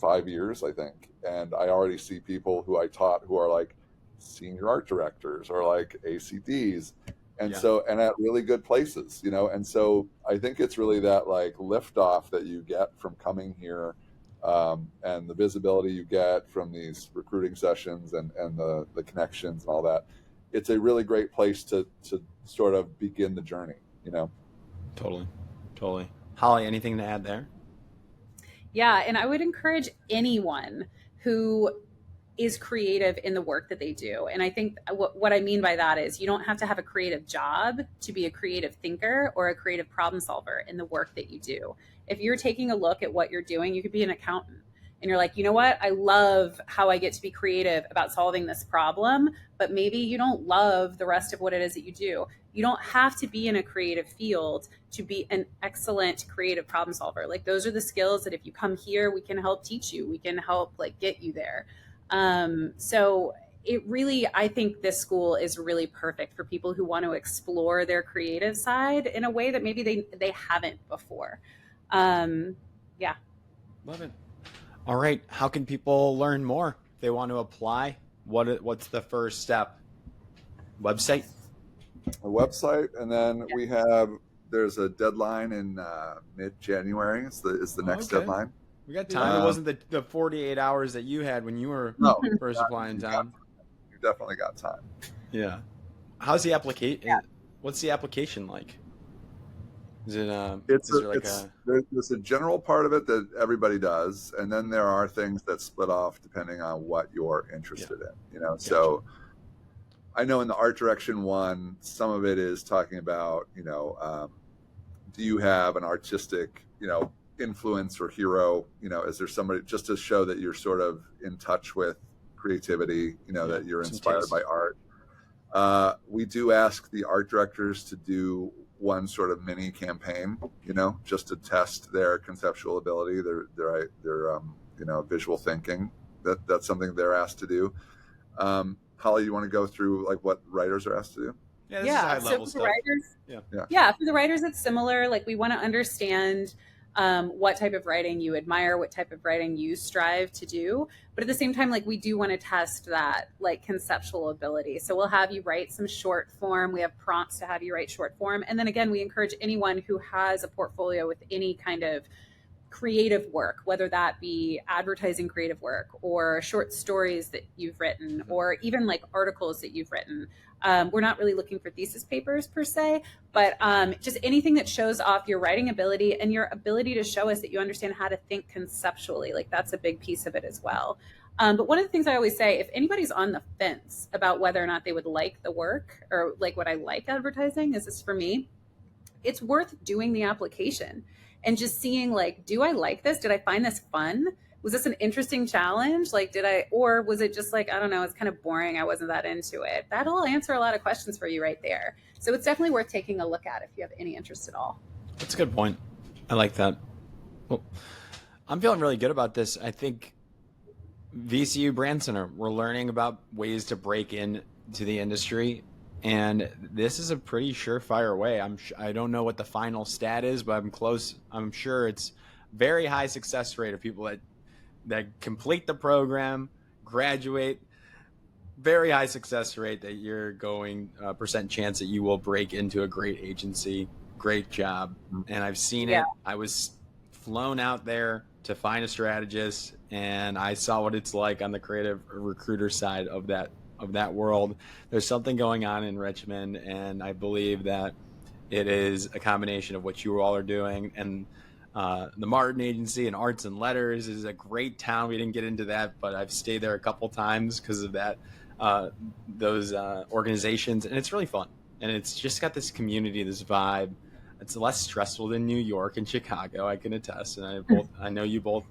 5 years, I think. And I already see people who I taught who are like senior art directors or like ACDs. And and at really good places, and so I think it's really that like liftoff that you get from coming here, and the visibility you get from these recruiting sessions and the connections and all that. It's a really great place to sort of begin the journey, Totally. Holly, anything to add there? Yeah, and I would encourage anyone who is creative in the work that they do. And I think what I mean by that is you don't have to have a creative job to be a creative thinker or a creative problem solver in the work that you do. If you're taking a look at what you're doing, you could be an accountant and you're like, you know what? I love how I get to be creative about solving this problem, but maybe you don't love the rest of what it is that you do. You don't have to be in a creative field to be an excellent creative problem solver. Like those are the skills that if you come here, we can help teach you. We can help like get you there. So it really, I think this school is really perfect for people who want to explore their creative side in a way that maybe they haven't before. Yeah. Love it. All right. How can people learn more if they want to apply? What's the first step? Website? A website. And then there's a deadline in mid-January. It's the next deadline. We got time. It wasn't the 48 hours that you had when you were first applying, Tom. You definitely got time. Yeah. How's the application? Yeah. What's the application like? Is it there's a general part of it that everybody does, and then there are things that split off depending on what you're interested in. Gotcha. So I know in the art direction one, some of it is talking about do you have an artistic influence or hero? Is there somebody, just to show that you're sort of in touch with creativity, that you're inspired by art. We do ask the art directors to do one sort of mini campaign, just to test their conceptual ability, their visual thinking. That's something they're asked to do. Holly, you want to go through like what writers are asked to do? Yeah, this is high level stuff. For the writers, it's similar. Like we want to understand what type of writing you admire, what type of writing you strive to do. But at the same time, like we do want to test that like conceptual ability. So we'll have you write some short form. We have prompts to have you write short form. And then again, we encourage anyone who has a portfolio with any kind of creative work, whether that be advertising creative work or short stories that you've written, or even like articles that you've written. We're not really looking for thesis papers per se, but just anything that shows off your writing ability and your ability to show us that you understand how to think conceptually. Like that's a big piece of it as well. But one of the things I always say, if anybody's on the fence about whether or not they would like the work or like what I like advertising, is this for me? It's worth doing the application and just seeing like, do I like this? Did I find this fun? Was this an interesting challenge? Like, or was it just like, I don't know, it's kind of boring. I wasn't that into it. That'll answer a lot of questions for you right there. So it's definitely worth taking a look at if you have any interest at all. That's a good point. I like that. Well, I'm feeling really good about this. I think VCU Brandcenter, we're learning about ways to break into the industry. And this is a pretty surefire way. I don't know what the final stat is, but I'm close. I'm sure it's very high success rate of people that that complete the program, graduate, very high success rate that you're going percent chance that you will break into a great agency, great job. And I've seen it. I was flown out there to find a strategist, and I saw what it's like on the creative recruiter side of that world. There's something going on in Richmond, and I believe that it is a combination of what you all are doing. And the Martin Agency and Arts and Letters is a great town. We didn't get into that, but I've stayed there a couple times because of that, those organizations, and it's really fun. And it's just got this community, this vibe. It's less stressful than New York and Chicago, I can attest. And I know you both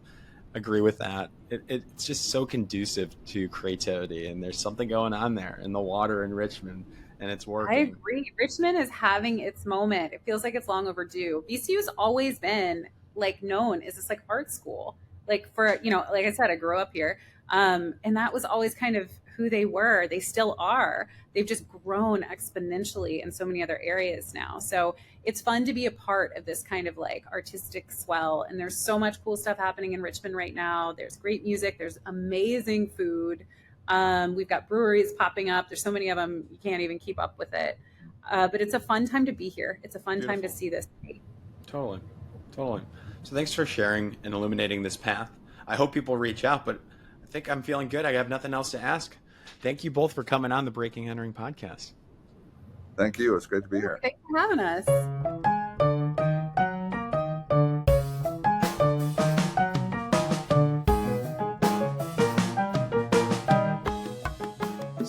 agree with that. It's just so conducive to creativity, and there's something going on there in the water in Richmond, and it's working. I agree. Richmond is having its moment. It feels like it's long overdue. VCU's always been like known as this like art school. Like for, like I said, I grew up here. And that was always kind of who they were. They still are. They've just grown exponentially in so many other areas now. So it's fun to be a part of this kind of like artistic swell. And there's so much cool stuff happening in Richmond right now. There's great music. There's amazing food. We've got breweries popping up. There's so many of them, you can't even keep up with it. But it's a fun time to be here. It's a fun time to see this. Totally. So thanks for sharing and illuminating this path. I hope people reach out, but I think I'm feeling good. I have nothing else to ask. Thank you both for coming on the Breaking Entering podcast. Thank you. It's great to be here. Thanks for having us.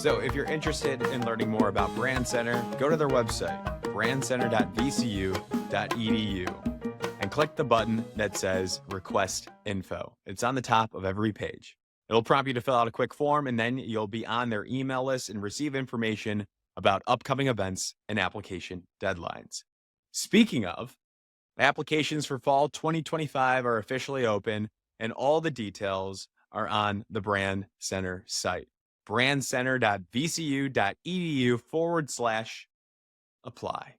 So if you're interested in learning more about Brandcenter, go to their website, brandcenter.vcu.edu, and click the button that says Request Info. It's on the top of every page. It'll prompt you to fill out a quick form, and then you'll be on their email list and receive information about upcoming events and application deadlines. Speaking of, applications for fall 2025 are officially open, and all the details are on the Brandcenter site, brandcenter.vcu.edu/apply.